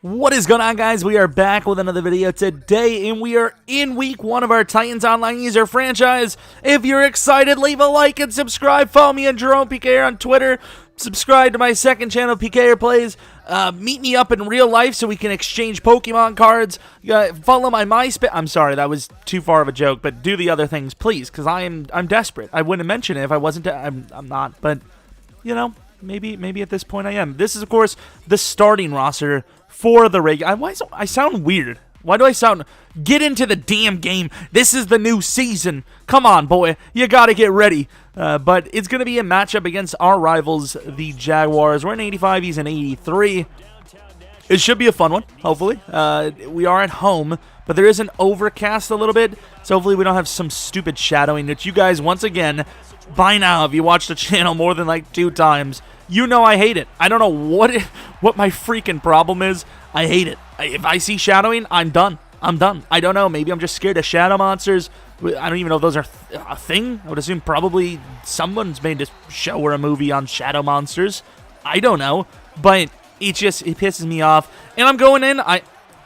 What is going on, guys? We are back with another video today, and we are in week 1 of our Titans Online User franchise. If you're excited, leave a like and subscribe. Follow me on Jeromepkr on Twitter. Subscribe to my second channel, PKer Plays. Meet me up in real life so we can exchange Pokemon cards. Follow my MySpace. I'm sorry, that was too far of a joke, but do the other things, please, because I'm desperate. I wouldn't mention it if I wasn't. I'm not, but you know, maybe at this point I am. This is, of course, the starting roster for the regular. I sound weird. Why do I sound... Get into the damn game. This is the new season. Come on, boy. You gotta get ready. But it's going to be a matchup against our rivals, the Jaguars. We're in 85. He's in 83. It should be a fun one, hopefully. We are at home, but there is an overcast a little bit, so hopefully we don't have some stupid shadowing that you guys, once again, by now, if you watched the channel more than like 2 times, you know I hate it. I don't know what my freaking problem is. I hate it. If I see shadowing, I'm done. I'm done. I don't know. Maybe I'm just scared of shadow monsters. I don't even know if those are a thing. I would assume probably someone's made a show or a movie on shadow monsters. I don't know. But it pisses me off. And I'm going in.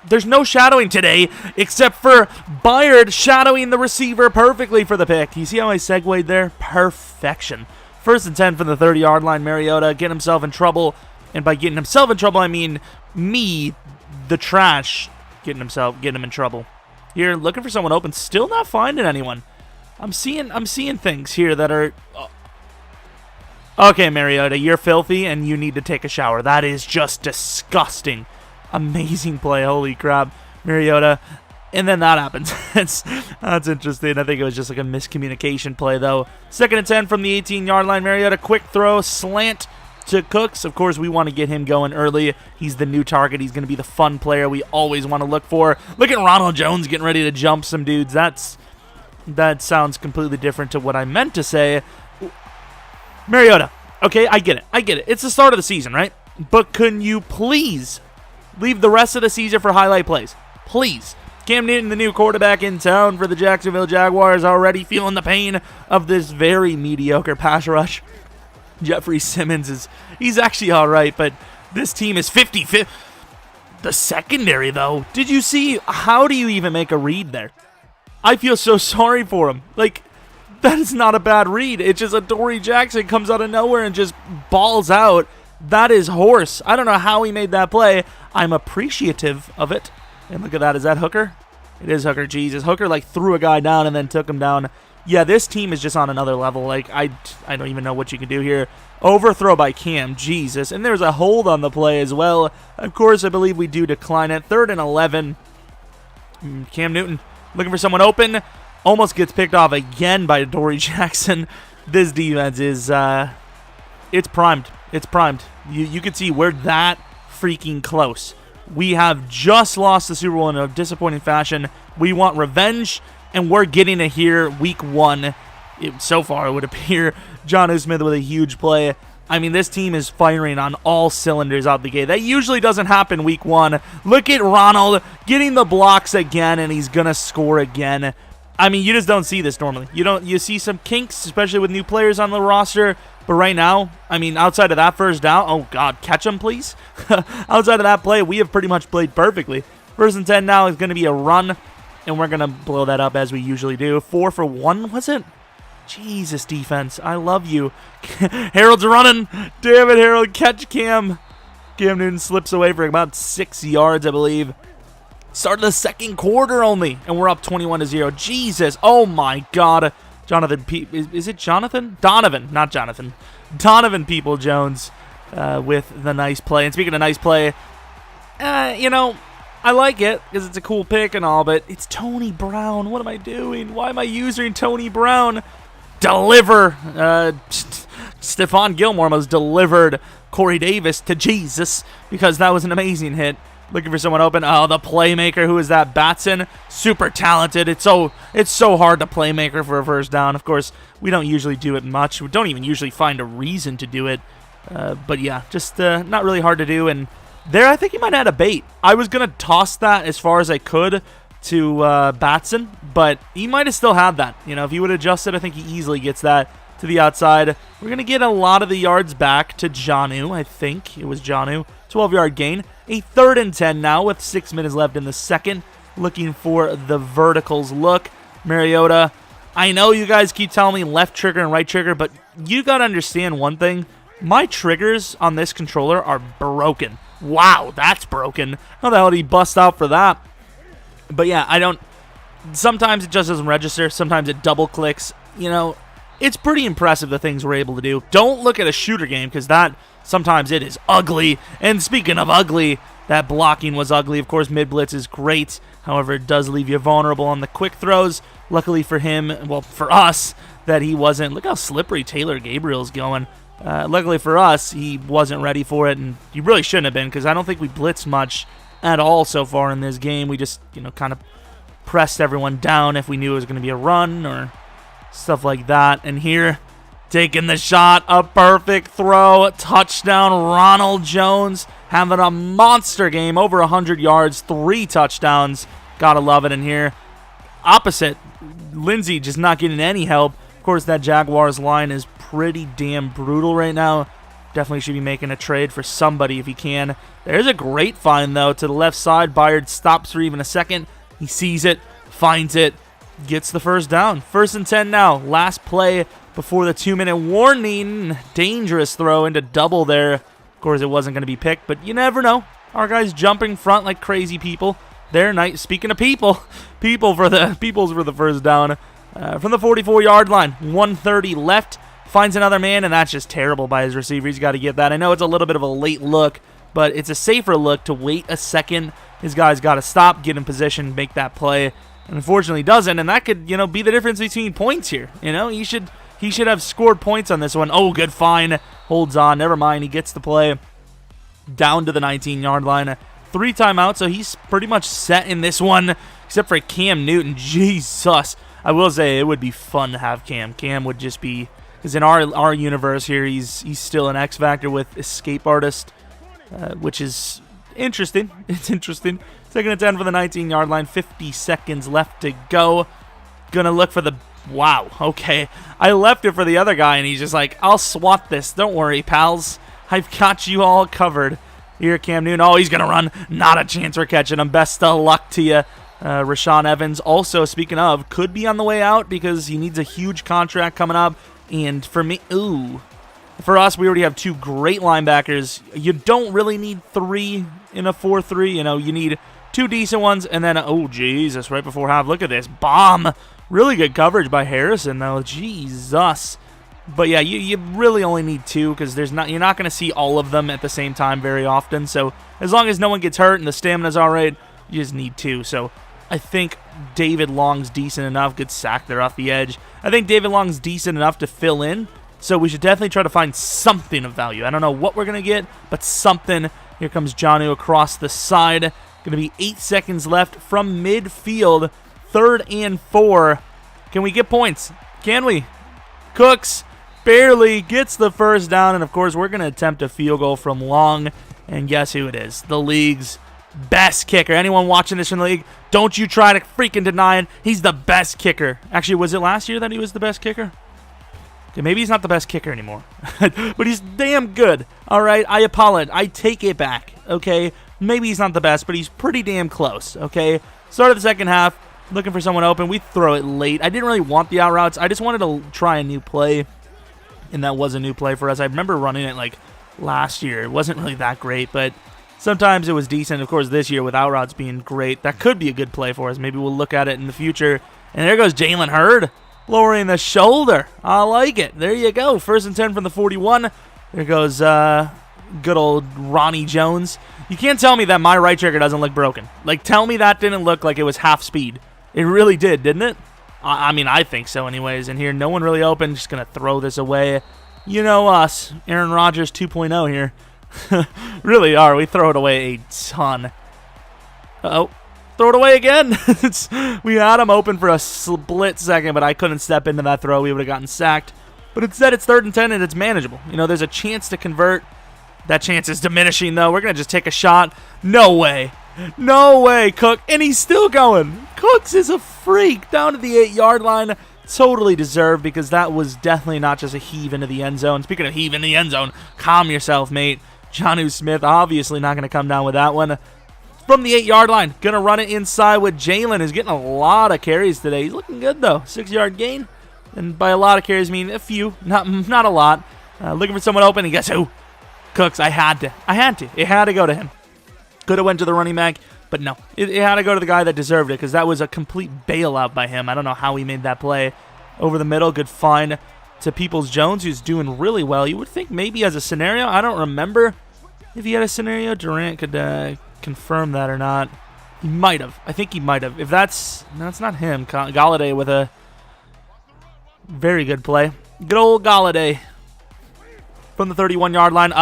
There's no shadowing today except for Byard shadowing the receiver perfectly for the pick. You see how I segued there? Perfection. 1st and 10 from the 30-yard line. Mariota getting himself in trouble. And by getting himself in trouble, I mean me, the trash, getting him in trouble. Here, looking for someone open, still not finding anyone. I'm seeing things here that are... Okay, Mariota, you're filthy and you need to take a shower. That is just disgusting. Amazing play, holy crap, Mariota. And then that happens. That's interesting. I think it was just like a miscommunication play, though. 2nd and 10 from the 18-yard line. Mariota, quick throw, slant to Cooks. Of course, we want to get him going early. He's the new target. He's going to be the fun player we always want to look for. Look at Ronald Jones getting ready to jump some dudes. That sounds completely different to what I meant to say. Mariota, okay, I get it. It's the start of the season, right? But can you please leave the rest of the season for highlight plays? Please. Cam Newton, the new quarterback in town for the Jacksonville Jaguars, already feeling the pain of this very mediocre pass rush. Jeffrey Simmons he's actually all right, but this team is 50-50. The secondary, though, did you see? How do you even make a read there? I feel so sorry for him. Like, that is not a bad read. It's just a Dory Jackson comes out of nowhere and just balls out. That is horse. I don't know how he made that play. I'm appreciative of it. And look at that. Is that Hooker? It is Hooker. Jesus. Hooker, like, threw a guy down and then took him down. Yeah, this team is just on another level. Like, I don't even know what you can do here. Overthrow by Cam. Jesus. And there's a hold on the play as well. Of course, I believe we do decline it. 3rd and 11. Cam Newton looking for someone open. Almost gets picked off again by Dory Jackson. This defense is, it's primed. It's primed. You can see we're that freaking close. We have just lost the Super Bowl in a disappointing fashion. We want revenge, and we're getting it here week 1. So far, it would appear Jonnu Smith with a huge play. I mean, this team is firing on all cylinders out the gate. That usually doesn't happen week 1. Look at Ronald getting the blocks again, and he's going to score again. I mean, you just don't see this normally. You see some kinks, especially with new players on the roster. But right now, I mean, outside of that first down, oh, God, catch him, please. Outside of that play, we have pretty much played perfectly. 1st and 10 now is going to be a run, and we're going to blow that up as we usually do. 4 for 1, was it? Jesus, defense, I love you. Harold's running. Damn it, Harold, catch Cam. Cam Newton slips away for about 6 yards, I believe. Start of the 2nd quarter only, and we're up 21-0. Jesus, oh my God. Jonathan, is it Jonathan? Donovan, not Jonathan. Donovan Peoples-Jones with the nice play. And speaking of nice play, you know, I like it because it's a cool pick and all, but it's Tony Brown. What am I doing? Why am I using Tony Brown? Deliver. Stephon Gilmore almost delivered Corey Davis to Jesus because that was an amazing hit. Looking for someone open. Oh, the playmaker. Who is that? Batson. Super talented. It's so hard to playmaker for a first down. Of course, we don't usually do it much. We don't even usually find a reason to do it. But yeah, just not really hard to do. And there, I think he might have had a bait. I was going to toss that as far as I could to Batson, but he might have still had that. You know, if he would have adjusted, I think he easily gets that to the outside. We're going to get a lot of the yards back to Jonnu. I think it was Jonnu. 12-yard gain. A 3rd and 10 now with 6 minutes left in the second. Looking for the verticals look. Mariota, I know you guys keep telling me left trigger and right trigger, but you got to understand one thing. My triggers on this controller are broken. Wow, that's broken. How the hell did he bust out for that? But yeah, sometimes it just doesn't register. Sometimes it double clicks. You know, it's pretty impressive the things we're able to do. Don't look at a shooter game because sometimes it is ugly. And speaking of ugly, that blocking was ugly. Of course, mid-blitz is great. However, it does leave you vulnerable on the quick throws. Luckily for him, well, for us, that he wasn't. Look how slippery Taylor Gabriel's going. Luckily for us, he wasn't ready for it, and he really shouldn't have been because I don't think we blitzed much at all so far in this game. We just, kind of pressed everyone down if we knew it was going to be a run or stuff like that. And here, taking the shot, a perfect throw, touchdown, Ronald Jones having a monster game, over 100 yards, 3 touchdowns. Gotta love it in here. Opposite, Lindsey just not getting any help. Of course, that Jaguars line is pretty damn brutal right now. Definitely should be making a trade for somebody if he can. There's a great find, though, to the left side. Byard stops for even a second. He sees it, finds it, gets the first down. 1st and 10 now. Last play before the 2-minute warning. Dangerous throw into double there. Of course, it wasn't going to be picked, but you never know. Our guys jumping front like crazy people. Speaking of peoples for the first down. From the 44-yard line, 1:30 left. Finds another man, and that's just terrible by his receiver. He's got to get that. I know it's a little bit of a late look, but it's a safer look to wait a second. His guy's got to stop, get in position, make that play. And unfortunately, he doesn't, and that could, be the difference between points here. He should have scored points on this one. Oh, good find. Holds on. Never mind. He gets the play down to the 19-yard line. 3 timeouts, so he's pretty much set in this one, except for Cam Newton. Jesus. I will say it would be fun to have Cam. Cam would just be, because in our universe here, he's still an X Factor with Escape Artist, which is interesting. It's interesting. 2nd and 10 for the 19-yard line. 50 seconds left to go. Gonna look for the... Wow, okay. I left it for the other guy, and he's just like, I'll swat this. Don't worry, pals. I've got you all covered. Here, Cam Newton. Oh, he's going to run. Not a chance for catching him. Best of luck to you. Rashaan Evans, also, speaking of, could be on the way out because he needs a huge contract coming up. And for me, for us, we already have 2 great linebackers. You don't really need 3 in a 4-3. You need 2 decent ones. And then, oh, Jesus, right before half, look at this. Bomb. Really good coverage by Harrison, though. Jesus. But yeah, you really only need 2 because you're not going to see all of them at the same time very often. So as long as no one gets hurt and the stamina's all right, you just need 2. So I think David Long's decent enough. Good sack there off the edge. I think David Long's decent enough to fill in. So we should definitely try to find something of value. I don't know what we're going to get, but something. Here comes Jonnu across the side. Going to be 8 seconds left from midfield. 3rd and 4. Can we get points? Can we? Cooks barely gets the first down, and of course we're going to attempt a field goal from Long, and guess who it is? The league's best kicker. Anyone watching this in the league, don't you try to freaking deny it. He's the best kicker. Actually, was it last year that he was the best kicker? Okay, maybe he's not the best kicker anymore, but he's damn good. All right, I apologize. I take it back, okay? Maybe he's not the best, but he's pretty damn close, okay? Start of the second half, looking for someone open. We throw it late. I didn't really want the out routes. I just wanted to try a new play. And that was a new play for us. I remember running it like last year. It wasn't really that great, but sometimes it was decent. Of course, this year with out routes being great, that could be a good play for us. Maybe we'll look at it in the future. And there goes Jalen Hurd, lowering the shoulder. I like it. There you go. 1st and 10 from the 41. There goes good old Ronnie Jones. You can't tell me that my right trigger doesn't look broken. Like, tell me that didn't look like it was half speed. It really did, didn't it? I mean, I think so anyways. And here, no one really open. Just going to throw this away. You know us. Aaron Rodgers 2.0 here. Really are. We throw it away a ton. Uh-oh. Throw it away again. We had him open for a split second, but I couldn't step into that throw. We would have gotten sacked. But instead, it's 3rd and 10, and it's manageable. There's a chance to convert. That chance is diminishing, though. We're going to just take a shot. No way. No way, Cook. And he's still going. Cooks is a freak down to the 8-yard line. Totally deserved because that was definitely not just a heave into the end zone. Speaking of heave in the end zone, calm yourself, mate. Jonnu Smith obviously not going to come down with that one. From the 8-yard line, going to run it inside with Jalen, who's getting a lot of carries today. He's looking good, though. 6-yard gain. And by a lot of carries, I mean a few, not a lot. Looking for someone open, and guess who? Cooks. I had to. It had to go to him. Could have went to the running back, but no. It had to go to the guy that deserved it, because that was a complete bailout by him. I don't know how he made that play. Over the middle, good find to Peoples-Jones, who's doing really well. You would think maybe as a scenario. I don't remember if he had a scenario. Durant could confirm that or not. He might have. I think he might have. If that's... No, it's not him. Galladay with a very good play. Good old Galladay. From the 31-yard line.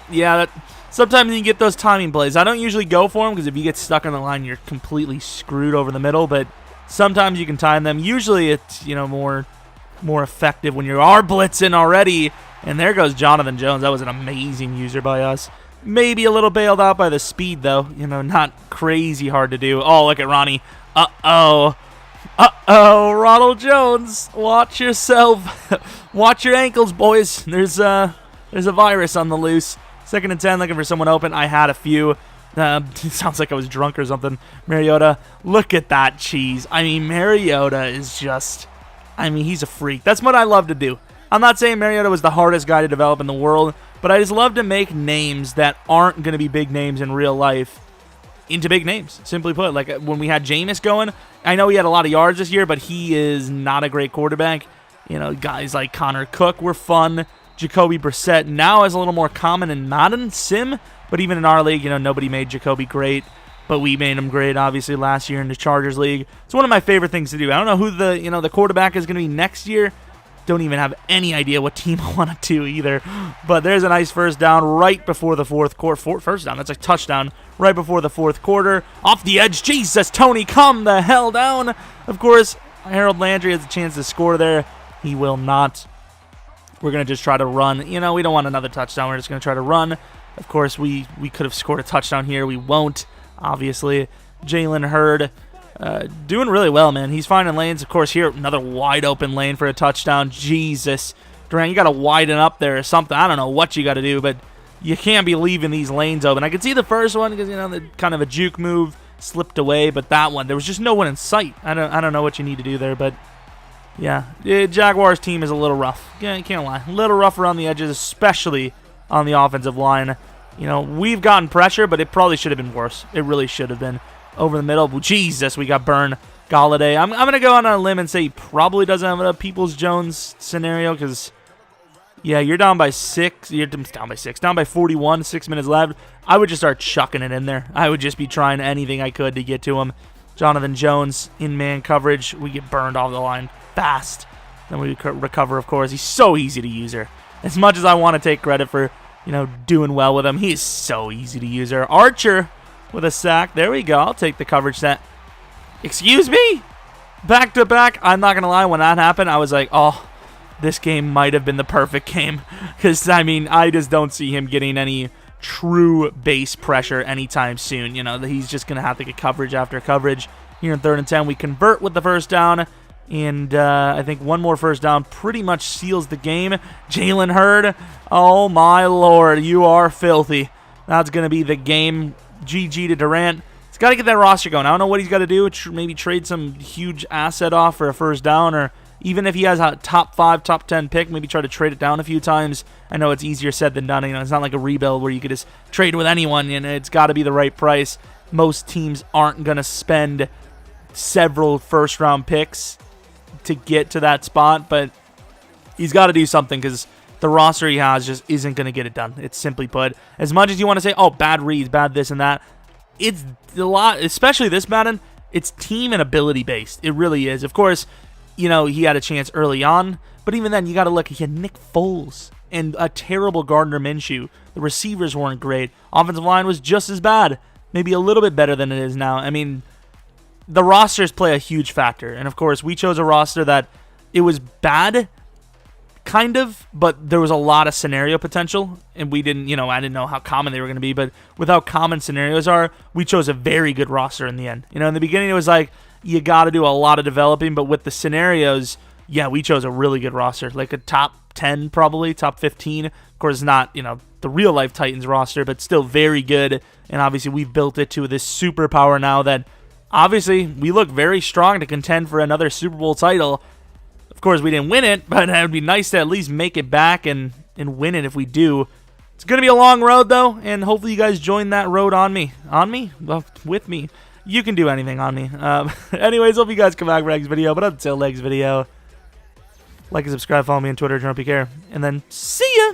Yeah, sometimes you get those timing plays. I don't usually go for them because if you get stuck on the line, you're completely screwed over the middle. But sometimes you can time them. Usually it's, more effective when you are blitzing already. And there goes Jonathan Jones. That was an amazing user by us. Maybe a little bailed out by the speed, though. Not crazy hard to do. Oh, look at Ronnie. Ronald Jones. Watch yourself. Watch your ankles, boys. There's a virus on the loose. 2nd and 10, looking for someone open. I had a few. It sounds like I was drunk or something. Mariota, look at that cheese. Mariota is just... he's a freak. That's what I love to do. I'm not saying Mariota was the hardest guy to develop in the world, but I just love to make names that aren't going to be big names in real life into big names, simply put. Like when we had Jameis going, I know he had a lot of yards this year, but he is not a great quarterback. Guys like Connor Cook were fun. Jacoby Brissett now is a little more common in Madden Sim, but even in our league, nobody made Jacoby great, but we made him great, obviously, last year in the Chargers League. It's one of my favorite things to do. I don't know who the quarterback is going to be next year. Don't even have any idea what team I want to do either. But there's a nice first down right before the fourth quarter. First down, that's a touchdown right before the fourth quarter. Off the edge, Jesus, Tony, come the hell down. Of course, Harold Landry has a chance to score there. He will not. We're going to just try to run. We don't want another touchdown. We're just going to try to run. Of course, we could have scored a touchdown here. We won't, obviously. Jalen Hurd. Doing really well, man. He's finding lanes. Of course, here, another wide open lane for a touchdown. Jesus. Durant, you got to widen up there or something. I don't know what you got to do, but you can't be leaving these lanes open. I could see the first one because, the kind of a juke move slipped away, but that one, there was just no one in sight. I don't know what you need to do there, but yeah. The Jaguars team is a little rough. Yeah, you can't lie. A little rough around the edges, especially on the offensive line. We've gotten pressure, but it probably should have been worse. It really should have been. Over the middle. Jesus, we got burned. Galladay. I'm going to go on a limb and say he probably doesn't have a Peoples-Jones scenario because, yeah, you're down by 6. You're down by 6. Down by 41. 6 minutes left. I would just start chucking it in there. I would just be trying anything I could to get to him. Jonathan Jones in man coverage. We get burned off the line fast. Then we recover, of course. He's so easy to use her. As much as I want to take credit for, doing well with him, he is so easy to use her. Archer with a sack. There we go. I'll take the coverage set. Excuse me? Back to back. I'm not going to lie. When that happened, I was like, oh, this game might have been the perfect game. Because, I just don't see him getting any true base pressure anytime soon. He's just going to have to get coverage after coverage. Here in 3rd and 10, we convert with the first down. And I think one more first down pretty much seals the game. Jalen Hurd. Oh, my Lord. You are filthy. That's going to be the game. GG to Durant. He's got to get that roster going. I don't know what he's got to do. Maybe trade some huge asset off for a first down, or even if he has a top 5, top 10 pick, maybe try to trade it down a few times. I know it's easier said than done. It's not like a rebuild where you could just trade with anyone, and it's got to be the right price. Most teams aren't going to spend several first-round picks to get to that spot, but he's got to do something because the roster he has just isn't going to get it done. It's simply put. As much as you want to say, oh, bad reads, bad this and that, it's a lot, especially this Madden, it's team and ability based. It really is. Of course, he had a chance early on, but even then, you got to look. He had Nick Foles and a terrible Gardner Minshew. The receivers weren't great. Offensive line was just as bad, maybe a little bit better than it is now. The rosters play a huge factor. And, of course, we chose a roster that it was bad, kind of, but there was a lot of scenario potential, and we didn't, I didn't know how common they were going to be, but with how common scenarios are, we chose a very good roster in the end. In the beginning, it was like, you got to do a lot of developing, but with the scenarios, yeah, we chose a really good roster, like a top 10 probably, top 15. Of course, not, the real life Titans roster, but still very good. And obviously we've built it to this superpower now that obviously we look very strong to contend for another Super Bowl title. Of course, we didn't win it, but it would be nice to at least make it back and win it if we do. It's going to be a long road, though, and hopefully you guys join that road on me. On me? Well, with me. You can do anything on me. Anyways, hope you guys come back for next video, but until next video, like and subscribe, follow me on Twitter, Jeromepkr, and then see ya!